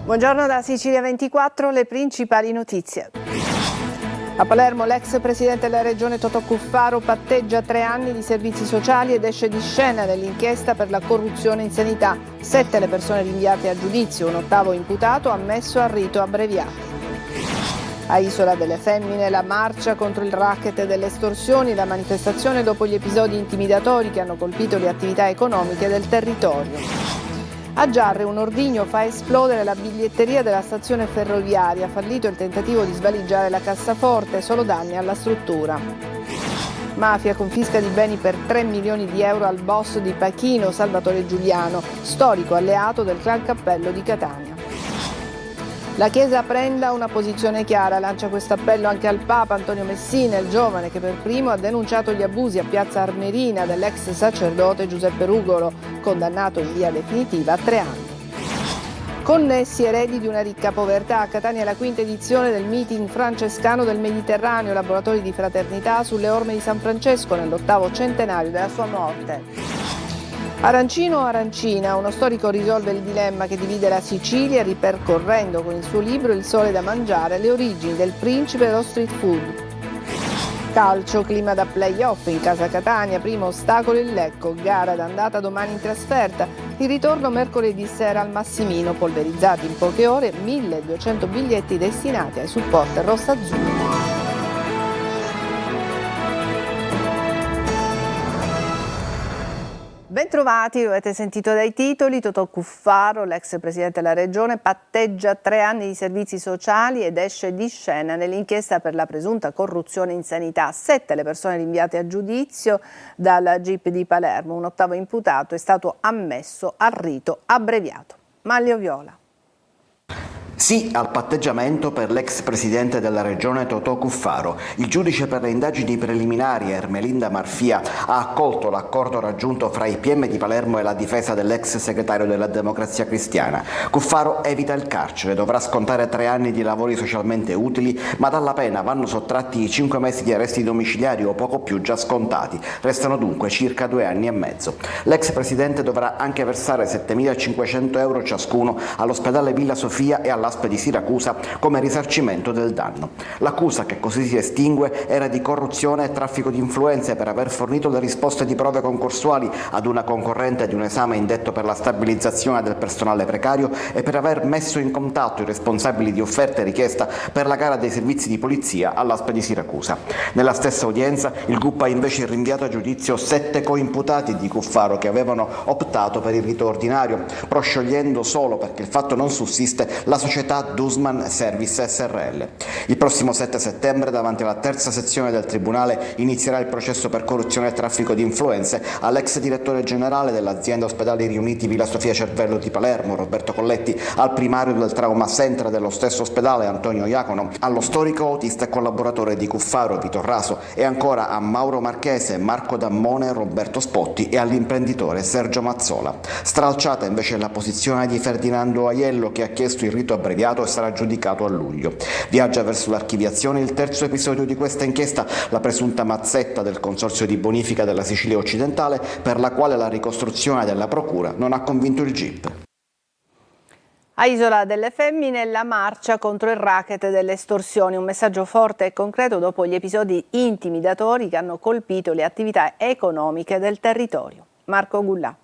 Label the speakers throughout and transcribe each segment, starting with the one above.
Speaker 1: Buongiorno da Sicilia 24, le principali notizie. A Palermo l'ex presidente della regione Totò Cuffaro patteggia 3 anni di servizi sociali ed esce di scena nell'inchiesta per la corruzione in sanità. 7 le persone rinviate a giudizio, un 8º imputato ammesso al rito abbreviato. A Isola delle Femmine la marcia contro il racket delle estorsioni, la manifestazione dopo gli episodi intimidatori che hanno colpito le attività economiche del territorio. A Giarre un ordigno fa esplodere la biglietteria della stazione ferroviaria, fallito il tentativo di svaligiare la cassaforte, solo danni alla struttura. Mafia confisca di beni per 3 milioni di euro al boss di Pachino, Salvatore Giuliano, storico alleato del Clan Cappello di Catania. La Chiesa prenda una posizione chiara, lancia questo appello anche al Papa Antonio Messina, il giovane che per primo ha denunciato gli abusi a Piazza Armerina dell'ex sacerdote Giuseppe Rugolo, condannato in via definitiva a 3 anni. Connessi eredi di una ricca povertà, a Catania la 5ª edizione del meeting francescano del Mediterraneo, laboratori di fraternità sulle orme di San Francesco nell'8º centenario della sua morte. Arancino o arancina, uno storico risolve il dilemma che divide la Sicilia ripercorrendo con il suo libro Il sole da mangiare le origini del principe dello street food. Calcio, clima da play-off in casa Catania, primo ostacolo il Lecco, gara d'andata domani in trasferta, il ritorno mercoledì sera al Massimino, polverizzati in poche ore 1200 biglietti destinati ai supporter rossazzurri. Bentrovati, lo avete sentito dai titoli, Totò Cuffaro, l'ex presidente della regione, patteggia 3 anni di servizi sociali ed esce di scena nell'inchiesta per la presunta corruzione in sanità. 7 le persone rinviate a giudizio dal GIP di Palermo, un 8º imputato è stato ammesso al rito abbreviato. Maglio viola.
Speaker 2: Sì al patteggiamento per l'ex presidente della regione Totò Cuffaro. Il giudice per le indagini preliminari Ermelinda Marfia ha accolto l'accordo raggiunto fra i PM di Palermo e la difesa dell'ex segretario della Democrazia Cristiana. Cuffaro evita il carcere, dovrà scontare 3 anni di lavori socialmente utili, ma dalla pena vanno sottratti i 5 mesi di arresti domiciliari o poco più già scontati. Restano dunque circa 2 anni e mezzo. L'ex presidente dovrà anche versare 7.500 euro ciascuno all'ospedale Villa Sofia e all'ASP di Siracusa come risarcimento del danno. L'accusa, che così si estingue, era di corruzione e traffico di influenze per aver fornito le risposte di prove concorsuali ad una concorrente di un esame indetto per la stabilizzazione del personale precario e per aver messo in contatto i responsabili di offerta e richiesta per la gara dei servizi di polizia all'ASP di Siracusa. Nella stessa udienza il GUP ha invece rinviato a giudizio 7 coimputati di Cuffaro che avevano optato per il rito ordinario, prosciogliendo solo perché il fatto non sussiste la società Dusman Service SRL. Il prossimo 7 settembre davanti alla 3ª sezione del Tribunale inizierà il processo per corruzione e traffico di influenze all'ex direttore generale dell'azienda Ospedali Riuniti Villa Sofia Cervello di Palermo, Roberto Colletti, al primario del Trauma Center dello stesso ospedale, Antonio Iacono, allo storico autista e collaboratore di Cuffaro, Vito Raso, e ancora a Mauro Marchese, Marco Dammone, Roberto Spotti e all'imprenditore Sergio Mazzola. Stralciata invece la posizione di Ferdinando Aiello, che ha chiesto il rito abbreviato e sarà giudicato a luglio. Viaggia verso l'archiviazione il 3º episodio di questa inchiesta, la presunta mazzetta del Consorzio di Bonifica della Sicilia Occidentale, per la quale la ricostruzione della procura non ha convinto il GIP.
Speaker 1: A Isola delle Femmine la marcia contro il racket delle estorsioni, un messaggio forte e concreto dopo gli episodi intimidatori che hanno colpito le attività economiche del territorio. Marco Gullà.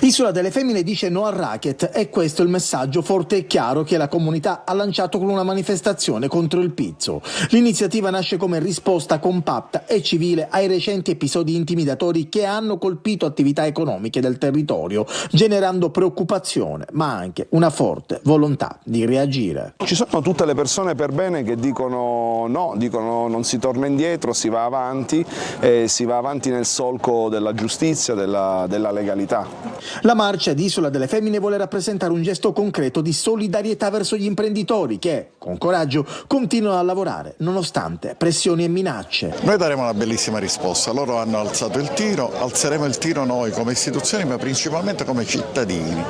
Speaker 3: Isola delle Femmine dice no al racket e questo è il messaggio forte e chiaro che la comunità ha lanciato con una manifestazione contro il pizzo. L'iniziativa nasce come risposta compatta e civile ai recenti episodi intimidatori che hanno colpito attività economiche del territorio, generando preoccupazione ma anche una forte volontà di reagire.
Speaker 4: Ci sono tutte le persone per bene che dicono no, dicono non si torna indietro, si va avanti e si va avanti nel solco della giustizia, della legalità.
Speaker 3: La marcia di Isola delle Femmine vuole rappresentare un gesto concreto di solidarietà verso gli imprenditori che, con coraggio, continuano a lavorare nonostante pressioni e minacce.
Speaker 5: Noi daremo una bellissima risposta, loro hanno alzato il tiro, alzeremo il tiro noi come istituzioni ma principalmente come cittadini.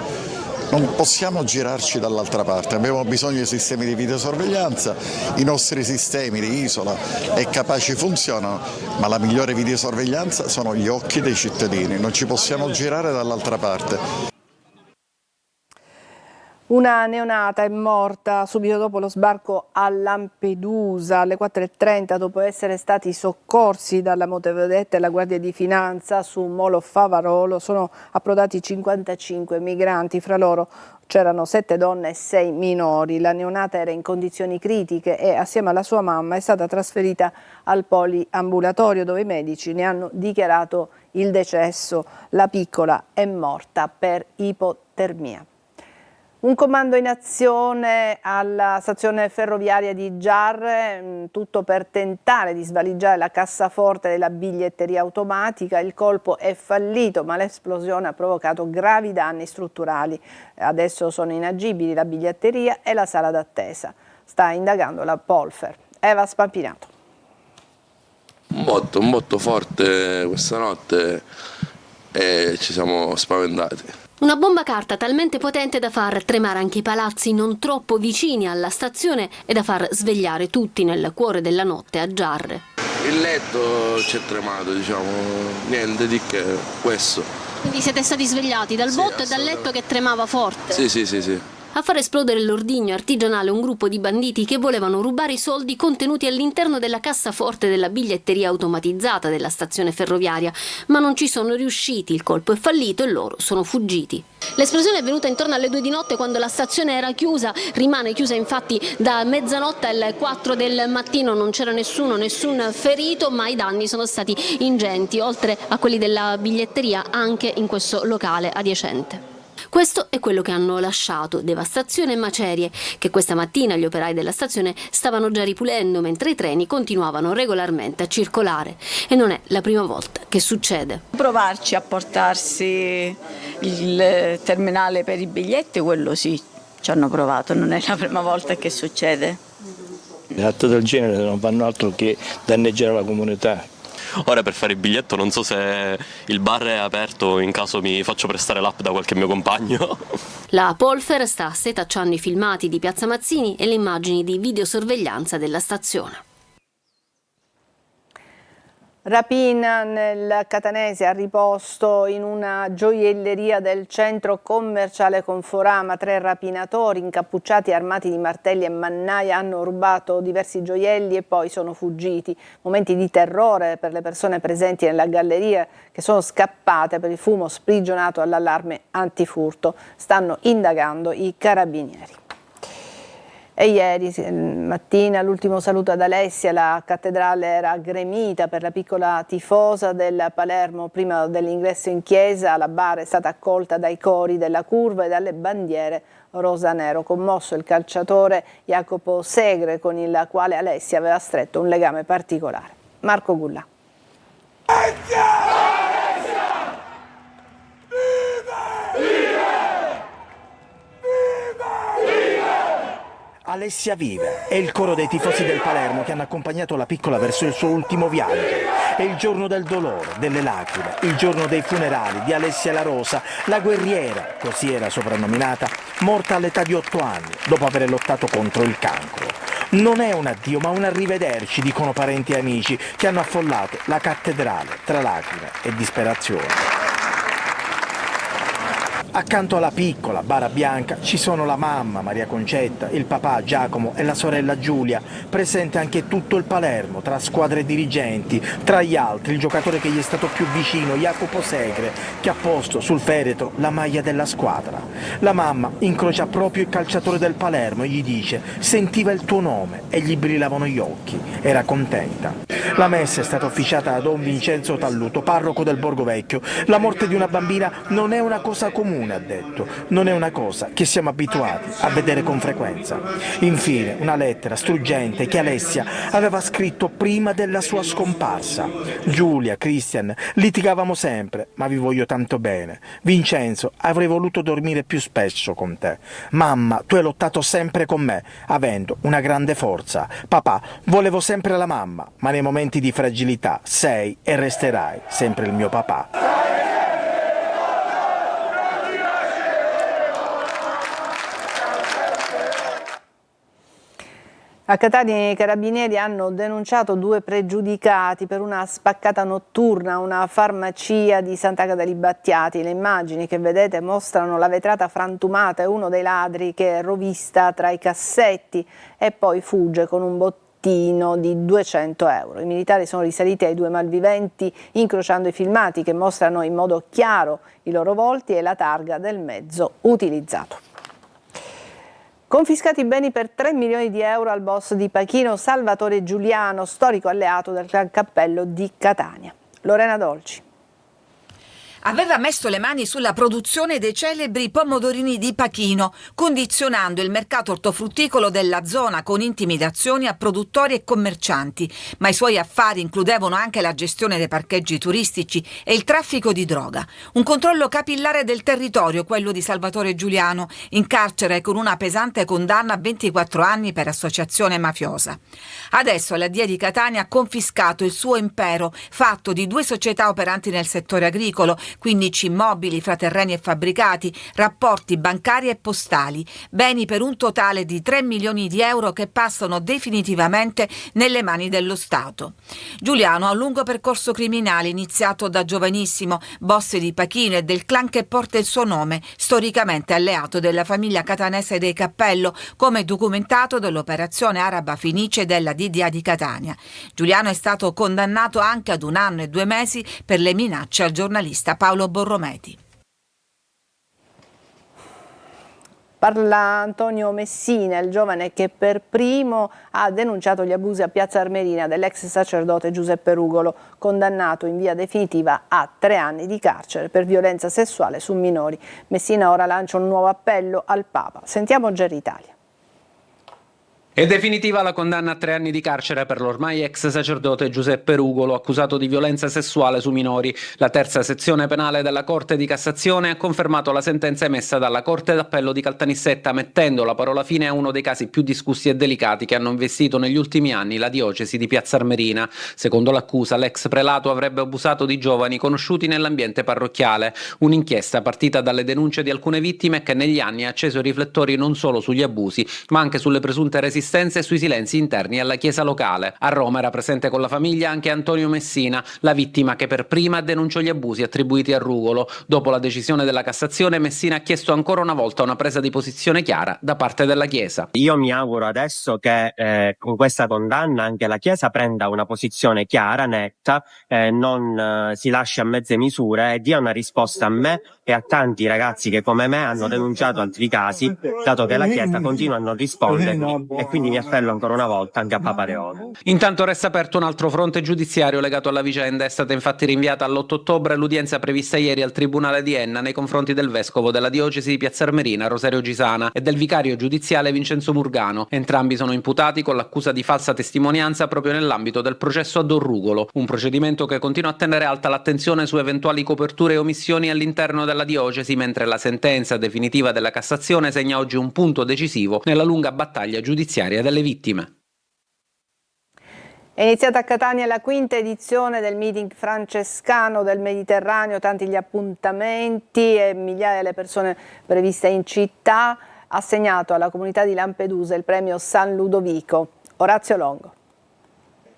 Speaker 5: Non possiamo girarci dall'altra parte, abbiamo bisogno di sistemi di videosorveglianza, i nostri sistemi di Isola e Capaci funzionano, ma la migliore videosorveglianza sono gli occhi dei cittadini, non ci possiamo girare dall'altra parte.
Speaker 1: Una neonata è morta subito dopo lo sbarco a Lampedusa alle 4:30 dopo essere stati soccorsi dalla motovedetta e la Guardia di Finanza su Molo Favarolo. Sono approdati 55 migranti, fra loro c'erano 7 donne e 6 minori. La neonata era in condizioni critiche e assieme alla sua mamma è stata trasferita al poliambulatorio dove i medici ne hanno dichiarato il decesso. La piccola è morta per ipotermia. Un comando in azione alla stazione ferroviaria di Giarre, tutto per tentare di svaligiare la cassaforte della biglietteria automatica. Il colpo è fallito, ma l'esplosione ha provocato gravi danni strutturali. Adesso sono inagibili la biglietteria e la sala d'attesa. Sta indagando la Polfer. Eva Spampinato.
Speaker 6: Un botto forte questa notte e ci siamo spaventati.
Speaker 7: Una bomba carta talmente potente da far tremare anche i palazzi non troppo vicini alla stazione e da far svegliare tutti nel cuore della notte a Giarre.
Speaker 6: Il letto ci è tremato, niente di che, questo.
Speaker 7: Quindi siete stati svegliati dal botto e dal letto che tremava forte?
Speaker 6: Sì.
Speaker 7: A far esplodere l'ordigno artigianale un gruppo di banditi che volevano rubare i soldi contenuti all'interno della cassaforte della biglietteria automatizzata della stazione ferroviaria, ma non ci sono riusciti, il colpo è fallito e loro sono fuggiti. L'esplosione è venuta intorno alle 2 di notte quando la stazione era chiusa, rimane chiusa infatti da mezzanotte alle 4 del mattino, non c'era nessun ferito, ma i danni sono stati ingenti, oltre a quelli della biglietteria anche in questo locale adiacente. Questo è quello che hanno lasciato, devastazione e macerie, che questa mattina gli operai della stazione stavano già ripulendo mentre i treni continuavano regolarmente a circolare. E non è la prima volta che succede.
Speaker 8: Provarci a portarsi il terminale per i biglietti, quello sì, ci hanno provato, non è la prima volta che succede.
Speaker 9: Atti del genere non fanno altro che danneggiare la comunità.
Speaker 10: Ora per fare il biglietto non so se il bar è aperto, in caso mi faccio prestare l'app da qualche mio compagno.
Speaker 7: La Polfer sta setacciando i filmati di Piazza Mazzini e le immagini di videosorveglianza della stazione.
Speaker 1: Rapina nel Catanese, a riposto in una gioielleria del centro commerciale Conforama. 3 rapinatori incappucciati e armati di martelli e mannaie hanno rubato diversi gioielli e poi sono fuggiti. Momenti di terrore per le persone presenti nella galleria che sono scappate per il fumo sprigionato all'allarme antifurto. Stanno indagando i carabinieri. E ieri mattina l'ultimo saluto ad Alessia, la cattedrale era gremita per la piccola tifosa del Palermo. Prima dell'ingresso in chiesa la bara è stata accolta dai cori della curva e dalle bandiere rosa-nero. Commosso il calciatore Jacopo Segre, con il quale Alessia aveva stretto un legame particolare. Marco Gullà.
Speaker 3: Alessia vive, è il coro dei tifosi del Palermo che hanno accompagnato la piccola verso il suo ultimo viaggio. È il giorno del dolore, delle lacrime, il giorno dei funerali di Alessia La Rosa, la guerriera, così era soprannominata, morta all'età di 8 anni, dopo aver lottato contro il cancro. Non è un addio, ma un arrivederci, dicono parenti e amici che hanno affollato la cattedrale tra lacrime e disperazione. Accanto alla piccola bara bianca ci sono la mamma Maria Concetta, il papà Giacomo e la sorella Giulia, presente anche tutto il Palermo, tra squadre e dirigenti, tra gli altri il giocatore che gli è stato più vicino, Jacopo Segre, che ha posto sul feretro la maglia della squadra. La mamma incrocia proprio il calciatore del Palermo e gli dice: sentiva il tuo nome e gli brillavano gli occhi, era contenta. La messa è stata officiata da Don Vincenzo Talluto, parroco del Borgo Vecchio. La morte di una bambina non è una cosa comune, ha detto, non è una cosa che siamo abituati a vedere con frequenza. Infine una lettera struggente che Alessia aveva scritto prima della sua scomparsa. Giulia, Christian, litigavamo sempre, ma vi voglio tanto bene. Vincenzo, avrei voluto dormire più spesso con te. Mamma, tu hai lottato sempre con me, avendo una grande forza. Papà, volevo sempre la mamma, ma nei momenti di fragilità sei e resterai sempre il mio papà.
Speaker 1: A Catania i carabinieri hanno denunciato 2 pregiudicati per una spaccata notturna a una farmacia di Sant'Agata dei Battiati. Le immagini che vedete mostrano la vetrata frantumata e uno dei ladri che rovista tra i cassetti e poi fugge con un bottino di 200 euro. I militari sono risaliti ai 2 malviventi incrociando i filmati che mostrano in modo chiaro i loro volti e la targa del mezzo utilizzato. Confiscati beni per 3 milioni di euro al boss di Pachino, Salvatore Giuliano, storico alleato del Gran Cappello di Catania. Lorena Dolci.
Speaker 11: Aveva messo le mani sulla produzione dei celebri pomodorini di Pachino, condizionando il mercato ortofrutticolo della zona con intimidazioni a produttori e commercianti, ma i suoi affari includevano anche la gestione dei parcheggi turistici e il traffico di droga. Un controllo capillare del territorio, quello di Salvatore Giuliano, in carcere con una pesante condanna a 24 anni per associazione mafiosa. Adesso la DIA di Catania ha confiscato il suo impero, fatto di 2 società operanti nel settore agricolo, 15 immobili fra terreni e fabbricati, rapporti bancari e postali, beni per un totale di 3 milioni di euro che passano definitivamente nelle mani dello Stato. Giuliano ha un lungo percorso criminale iniziato da giovanissimo, boss di Pachino e del clan che porta il suo nome, storicamente alleato della famiglia catanese dei Cappello, come documentato dall'operazione Araba Fenice della DDA di Catania. Giuliano è stato condannato anche ad 1 anno e 2 mesi per le minacce al giornalista Paolo Borrometi.
Speaker 1: Parla Antonio Messina, il giovane che per primo ha denunciato gli abusi a Piazza Armerina dell'ex sacerdote Giuseppe Rugolo, condannato in via definitiva a 3 anni di carcere per violenza sessuale su minori. Messina ora lancia un nuovo appello al Papa. Sentiamo Gerry Italia.
Speaker 12: È definitiva la condanna a 3 anni di carcere per l'ormai ex sacerdote Giuseppe Rugolo, accusato di violenza sessuale su minori. La terza sezione penale della Corte di Cassazione ha confermato la sentenza emessa dalla Corte d'Appello di Caltanissetta, mettendo la parola fine a uno dei casi più discussi e delicati che hanno investito negli ultimi anni la diocesi di Piazza Armerina. Secondo l'accusa, l'ex prelato avrebbe abusato di giovani conosciuti nell'ambiente parrocchiale. Un'inchiesta partita dalle denunce di alcune vittime che negli anni ha acceso i riflettori non solo sugli abusi, ma anche sulle presunte resistenze e sui silenzi interni alla chiesa locale. A Roma era presente con la famiglia anche Antonio Messina, la vittima che per prima denunciò gli abusi attribuiti a Rugolo. Dopo la decisione della Cassazione, Messina ha chiesto ancora una volta una presa di posizione chiara da parte della Chiesa.
Speaker 13: Io mi auguro adesso che con questa condanna anche la Chiesa prenda una posizione chiara, netta, non si lasci a mezze misure e dia una risposta a me e a tanti ragazzi che come me hanno denunciato altri casi, dato che la Chiesa continua a non rispondermi, e quindi mi appello ancora una volta anche a Papa Leone.
Speaker 12: Intanto resta aperto un altro fronte giudiziario legato alla vicenda. È stata infatti rinviata all'8 ottobre l'udienza prevista ieri al Tribunale di Enna nei confronti del vescovo della diocesi di Piazza Armerina, Rosario Gisana, e del vicario giudiziale Vincenzo Murgano. Entrambi sono imputati con l'accusa di falsa testimonianza proprio nell'ambito del processo a Don Rugolo, un procedimento che continua a tenere alta l'attenzione su eventuali coperture e omissioni all'interno della diocesi, mentre la sentenza definitiva della Cassazione segna oggi un punto decisivo nella lunga battaglia giudiziaria delle vittime.
Speaker 1: È iniziata a Catania la 5ª edizione del meeting francescano del Mediterraneo, tanti gli appuntamenti e migliaia le persone previste in città. Assegnato alla comunità di Lampedusa il premio San Ludovico. Orazio Longo.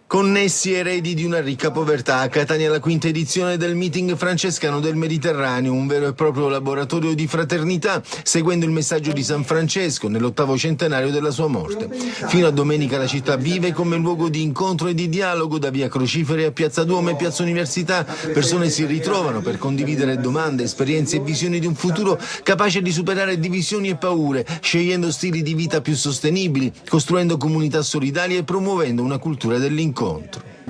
Speaker 14: Connessi eredi di una ricca povertà, a Catania la 5ª edizione del meeting francescano del Mediterraneo, un vero e proprio laboratorio di fraternità, seguendo il messaggio di San Francesco nell'8° centenario della sua morte. Fino a domenica la città vive come luogo di incontro e di dialogo, da via Crociferi a piazza Duomo e piazza Università. Persone si ritrovano per condividere domande, esperienze e visioni di un futuro capace di superare divisioni e paure, scegliendo stili di vita più sostenibili, costruendo comunità solidali e promuovendo una cultura dell'incontro.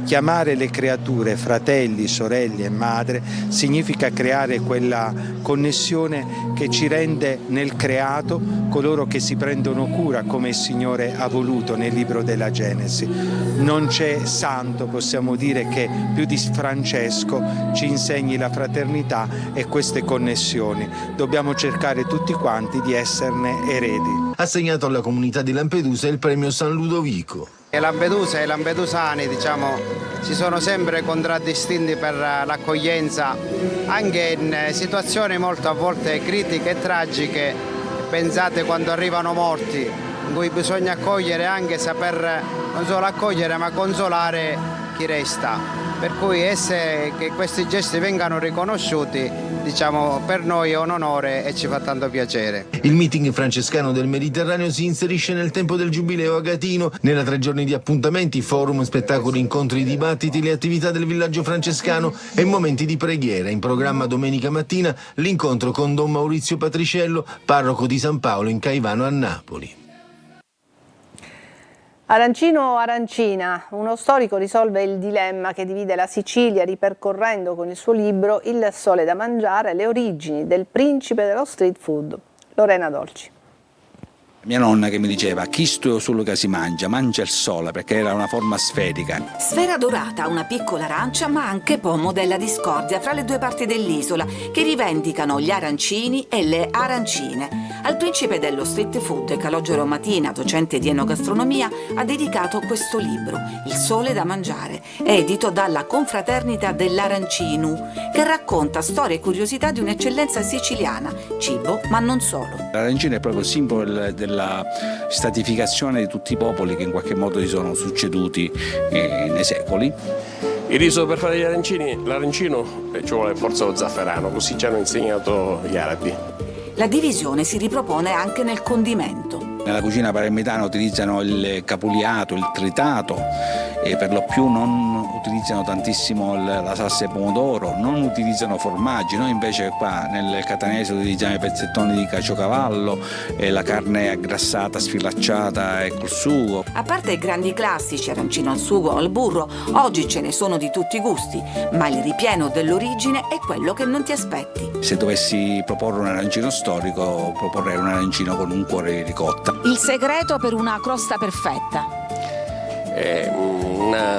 Speaker 15: Chiamare le creature fratelli, sorelle e madre significa creare quella connessione che ci rende nel creato coloro che si prendono cura come il Signore ha voluto nel libro della Genesi. Non c'è santo, possiamo dire, che più di Francesco ci insegni la fraternità e queste connessioni. Dobbiamo cercare tutti quanti di esserne eredi.
Speaker 14: Assegnato alla comunità di Lampedusa il premio San Ludovico.
Speaker 16: Lampedusa e i lampedusani si sono sempre contraddistinti per l'accoglienza anche in situazioni molto a volte critiche e tragiche. Pensate quando arrivano morti in cui bisogna accogliere, anche saper non solo accogliere ma consolare chi resta. Per cui che questi gesti vengano riconosciuti, diciamo, per noi è un onore e ci fa tanto piacere.
Speaker 14: Il meeting francescano del Mediterraneo si inserisce nel tempo del Giubileo agatino. Nella 3 giorni di appuntamenti, forum, spettacoli, incontri, dibattiti, le attività del villaggio francescano e momenti di preghiera. In programma domenica mattina l'incontro con Don Maurizio Patriciello, parroco di San Paolo in Caivano a Napoli.
Speaker 1: Arancino o arancina, uno storico risolve il dilemma che divide la Sicilia ripercorrendo con il suo libro Il sole da mangiare le origini del principe dello street food. Lorena Dolci.
Speaker 17: Mia nonna che mi diceva chisto è solo che si mangia il sole, perché era una forma sferica.
Speaker 11: Sfera dorata, una piccola arancia, ma anche pomo della discordia fra le due parti dell'isola, che rivendicano gli arancini e le arancine. Al principe dello street food, Calogero Matina, docente di enogastronomia, ha dedicato questo libro, Il sole da mangiare, edito dalla Confraternita dell'Arancinu, che racconta storie e curiosità di un'eccellenza siciliana, cibo ma non solo.
Speaker 17: L'arancino è proprio il simbolo della stratificazione di tutti i popoli che in qualche modo si sono succeduti nei secoli.
Speaker 18: Il riso per fare gli arancini, l'arancino ci vuole forza lo zafferano, così ci hanno insegnato gli arabi.
Speaker 11: La divisione si ripropone anche nel condimento.
Speaker 17: Nella cucina palermitana utilizzano il capuliato, il tritato e per lo più non utilizzano tantissimo la salsa di pomodoro, non utilizzano formaggi. Noi invece qua nel catanese utilizziamo i pezzettoni di caciocavallo, la carne aggrassata, sfilacciata e col sugo.
Speaker 11: A parte i grandi classici, arancino al sugo o al burro, oggi ce ne sono di tutti i gusti, ma il ripieno dell'origine è quello che non ti aspetti.
Speaker 17: Se dovessi proporre un arancino storico, proporrei un arancino con un cuore di ricotta.
Speaker 11: Il segreto per una crosta perfetta.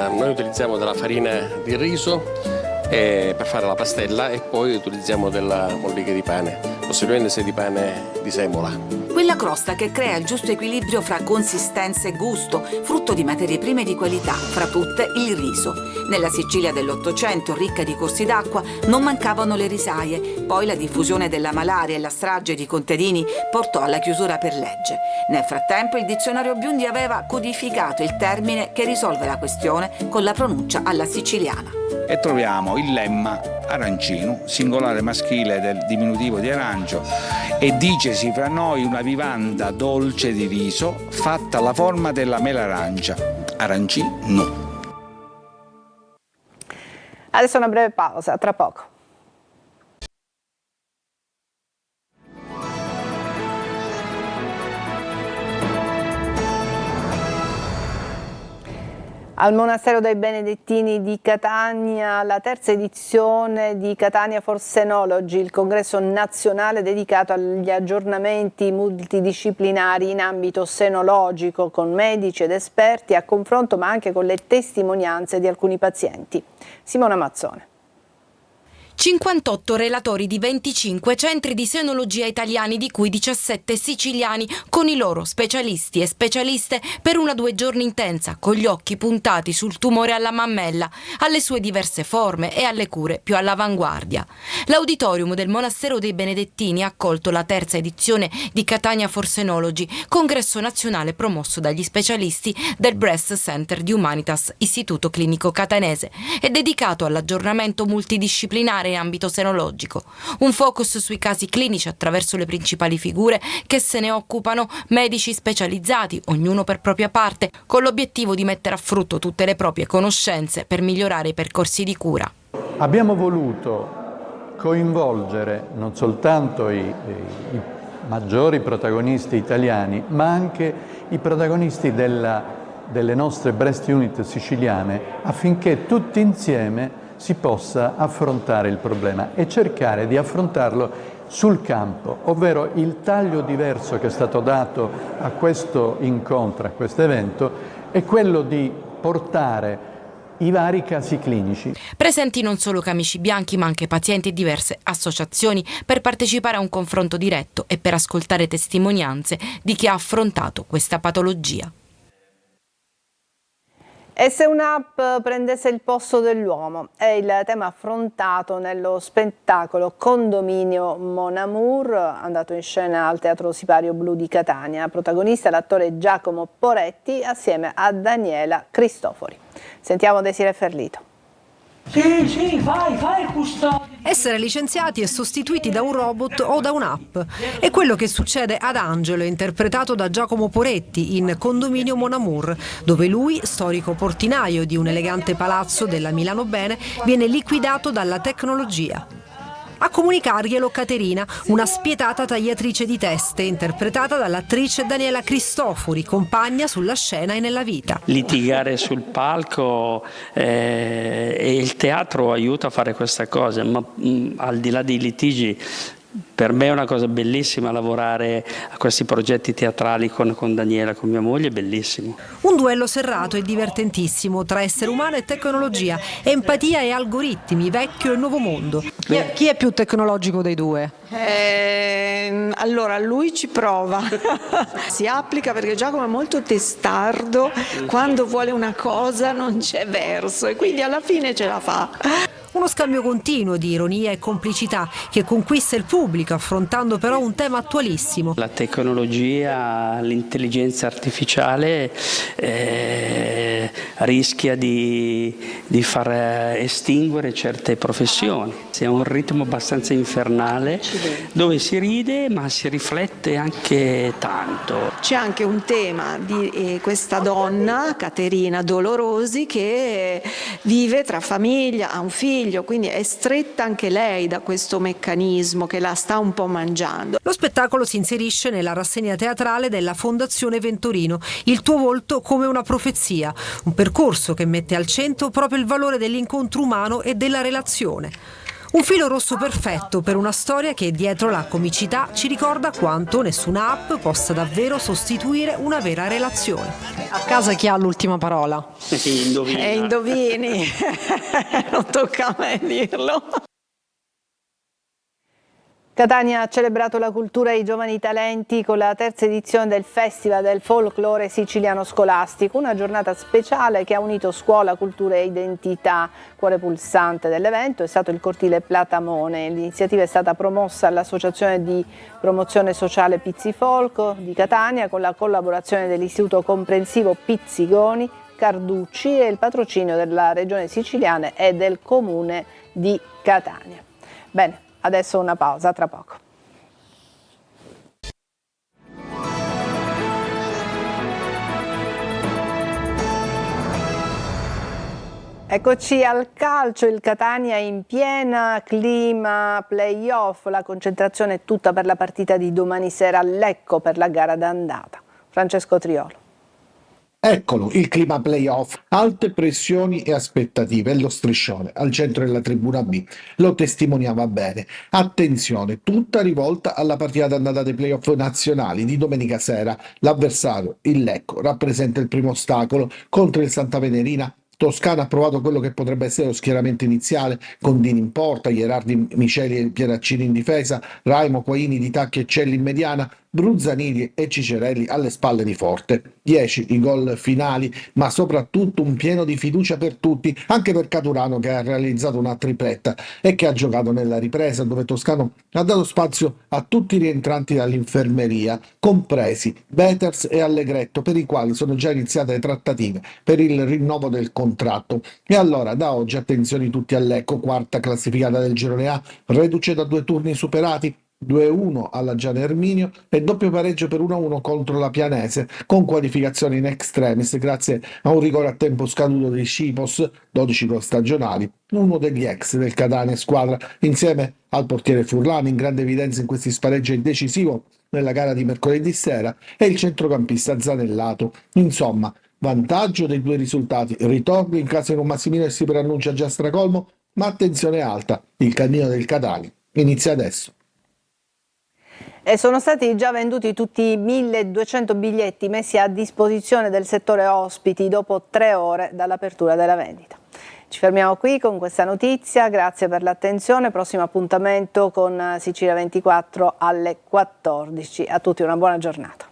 Speaker 18: Noi utilizziamo della farina di riso per fare la pastella e poi utilizziamo della mollica di pane, possibilmente se di pane di semola.
Speaker 11: Quella crosta che crea il giusto equilibrio fra consistenza e gusto, frutto di materie prime di qualità, fra tutte il riso. Nella Sicilia dell'Ottocento, ricca di corsi d'acqua, non mancavano le risaie. Poi la diffusione della malaria e la strage di contadini portò alla chiusura per legge. Nel frattempo il dizionario Biondi aveva codificato il termine che risolve la questione con la pronuncia alla siciliana.
Speaker 17: E troviamo il lemma arancino, singolare maschile del diminutivo di arancio, e dicesi fra noi una vivanda dolce di riso fatta alla forma della mela arancia, arancino.
Speaker 1: Adesso una breve pausa, tra poco. Al Monastero dei Benedettini di Catania, la terza edizione di Catania for Senology, il congresso nazionale dedicato agli aggiornamenti multidisciplinari in ambito senologico, con medici ed esperti a confronto ma anche con le testimonianze di alcuni pazienti. Simona Mazzone.
Speaker 19: 58 relatori di 25 centri di senologia italiani, di cui 17 siciliani, con i loro specialisti e specialiste per una 2 giorni intensa, con gli occhi puntati sul tumore alla mammella, alle sue diverse forme e alle cure più all'avanguardia. L'auditorium del Monastero dei Benedettini ha accolto la terza edizione di Catania for Senology, congresso nazionale promosso dagli specialisti del Breast Center di Humanitas, Istituto Clinico Catanese, e dedicato all'aggiornamento multidisciplinare in ambito senologico. Un focus sui casi clinici attraverso le principali figure che se ne occupano, medici specializzati, ognuno per propria parte, con l'obiettivo di mettere a frutto tutte le proprie conoscenze per migliorare i percorsi di cura.
Speaker 20: Abbiamo voluto coinvolgere non soltanto i maggiori protagonisti italiani, ma anche i protagonisti delle nostre breast unit siciliane, affinché tutti insieme si possa affrontare il problema e cercare di affrontarlo sul campo, ovvero il taglio diverso che è stato dato a questo incontro, a questo evento, è quello di portare i vari casi clinici.
Speaker 19: Presenti non solo camici bianchi ma anche pazienti e diverse associazioni per partecipare a un confronto diretto e per ascoltare testimonianze di chi ha affrontato questa patologia.
Speaker 1: E se un'app prendesse il posto dell'uomo? È il tema affrontato nello spettacolo Condominio Mon Amour, andato in scena al Teatro Sipario Blu di Catania. Protagonista l'attore Giacomo Poretti assieme a Daniela Cristofori. Sentiamo Desiree Ferlito.
Speaker 21: Sì, fai il custode.
Speaker 22: Essere licenziati e sostituiti da un robot o da un'app. È quello che succede ad Angelo, interpretato da Giacomo Poretti in Condominio Mon Amour, dove lui, storico portinaio di un elegante palazzo della Milano Bene, viene liquidato dalla tecnologia. A comunicarglielo Caterina, una spietata tagliatrice di teste, interpretata dall'attrice Daniela Cristofori, compagna sulla scena e nella vita.
Speaker 21: Litigare sul palco e il teatro aiuta a fare questa cosa, ma al di là dei litigi, per me è una cosa bellissima lavorare a questi progetti teatrali con Daniela, con mia moglie, è bellissimo.
Speaker 22: Un duello serrato e divertentissimo tra essere umano e tecnologia, empatia e algoritmi, vecchio e nuovo mondo. Chi è più tecnologico dei due?
Speaker 23: Allora lui ci prova, si applica perché Giacomo è molto testardo, quando vuole una cosa non c'è verso e quindi alla fine ce la fa.
Speaker 22: Uno scambio continuo di ironia e complicità che conquista il pubblico, affrontando però un tema attualissimo.
Speaker 21: La tecnologia, l'intelligenza artificiale rischia di far estinguere certe professioni. È un ritmo abbastanza infernale dove si ride ma si riflette anche tanto.
Speaker 23: C'è anche un tema di questa donna, Caterina Dolorosi, che vive tra famiglia, ha un figlio, quindi è stretta anche lei da questo meccanismo che la sta un po' mangiando.
Speaker 22: Lo spettacolo si inserisce nella rassegna teatrale della Fondazione Ventorino, Il tuo volto come una profezia, un percorso che mette al centro proprio il valore dell'incontro umano e della relazione. Un filo rosso perfetto per una storia che dietro la comicità ci ricorda quanto nessuna app possa davvero sostituire una vera relazione. A casa chi ha l'ultima parola?
Speaker 23: Indovini, non tocca a me dirlo.
Speaker 1: Catania ha celebrato la cultura e i giovani talenti con la terza edizione del Festival del Folklore Siciliano Scolastico, una giornata speciale che ha unito scuola, cultura e identità. Cuore pulsante dell'evento è stato il cortile Platamone. L'iniziativa è stata promossa all'Associazione di Promozione Sociale Pizzifolco di Catania con la collaborazione dell'Istituto Comprensivo Pizzigoni Carducci e il patrocinio della Regione Siciliana e del Comune di Catania. Bene. Adesso una pausa, tra poco. Eccoci al calcio, il Catania in piena clima playoff, la concentrazione è tutta per la partita di domani sera a Lecco per la gara d'andata. Francesco Triolo.
Speaker 24: Eccolo, il clima playoff, alte pressioni e aspettative, e lo striscione al centro della tribuna B lo testimoniava bene. Attenzione, tutta rivolta alla partita d'andata dei playoff nazionali di domenica sera. L'avversario, il Lecco, rappresenta il primo ostacolo contro il Santa Venerina. Toscana ha provato quello che potrebbe essere lo schieramento iniziale, con Dini in porta, Gherardi, Miceli e Pieraccini in difesa, Raimo, Quaini, Di Tacchi e Celli in mediana, Bruzzanini e Cicerelli alle spalle di Forte. 10 i gol finali, ma soprattutto un pieno di fiducia per tutti, anche per Caturano che ha realizzato una tripletta e che ha giocato nella ripresa, dove Toscano ha dato spazio a tutti i rientranti dall'infermeria, compresi Beters e Allegretto, per i quali sono già iniziate le trattative per il rinnovo del contratto. E allora da oggi attenzione tutti a Lecco, quarta classificata del girone A, reduce da 2 turni superati, 2-1 alla Giana Erminio e doppio pareggio per 1-1 contro la Pianese, con qualificazione in extremis grazie a un rigore a tempo scaduto di Scipos, 12 gol stagionali, uno degli ex del Catania squadra, insieme al portiere Furlani, in grande evidenza in questi spareggi decisivo nella gara di mercoledì sera, e il centrocampista Zanellato. Insomma, vantaggio dei 2 risultati, ritorno in casa con Massimino e si preannuncia già stracolmo, ma attenzione alta, il cammino del Catania inizia adesso.
Speaker 1: E sono stati già venduti tutti i 1.200 biglietti messi a disposizione del settore ospiti dopo 3 ore dall'apertura della vendita. Ci fermiamo qui con questa notizia, grazie per l'attenzione, prossimo appuntamento con Sicilia 24 alle 14. A tutti una buona giornata.